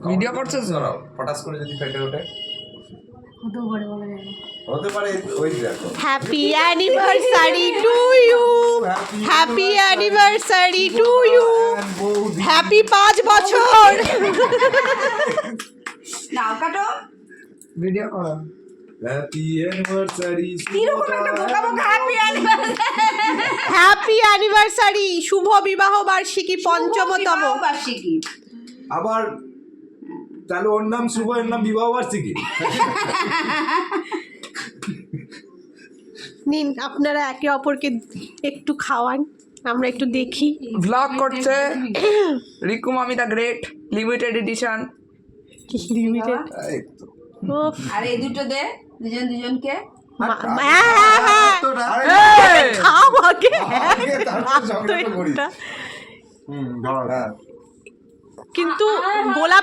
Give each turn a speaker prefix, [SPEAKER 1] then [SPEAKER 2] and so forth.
[SPEAKER 1] Video করছো তো?
[SPEAKER 2] পটাস করে যদি ফেটে ওঠে
[SPEAKER 3] কত বড় বলা যায়
[SPEAKER 2] হতে পারে। ওই দেখো
[SPEAKER 4] happy anniversary to you, happy anniversary to you, happy 5 বছর।
[SPEAKER 3] নাও কাটো
[SPEAKER 1] ভিডিও করো।
[SPEAKER 2] হ্যাপি অ্যানিভার্সারি
[SPEAKER 3] কিরকম একটা বোকা বোকা হ্যাপি অ্যানিভার্সারি
[SPEAKER 4] হ্যাপি অ্যানিভার্সারি, শুভ বিবাহ বার্ষিকী ৫মতম।
[SPEAKER 3] বার্ষিকী
[SPEAKER 2] আবার তাহলে ওর নাম শুভ, এর নাম বিবাহ বার্ষিকী।
[SPEAKER 4] নিন আপনারা একে অপরকে একটু খাওয়ান, আমরা একটু দেখি।
[SPEAKER 1] ব্লগ করছে রিকু মামি the great limited edition.
[SPEAKER 4] Limited.
[SPEAKER 2] এই তো।
[SPEAKER 3] আর এই দুটো দে দুজনকে
[SPEAKER 4] খাও আগে,
[SPEAKER 2] আগে তারপর ঝগড়াটা করিস।
[SPEAKER 4] একটা।
[SPEAKER 2] ধর।
[SPEAKER 4] কিন্তু গোলাপ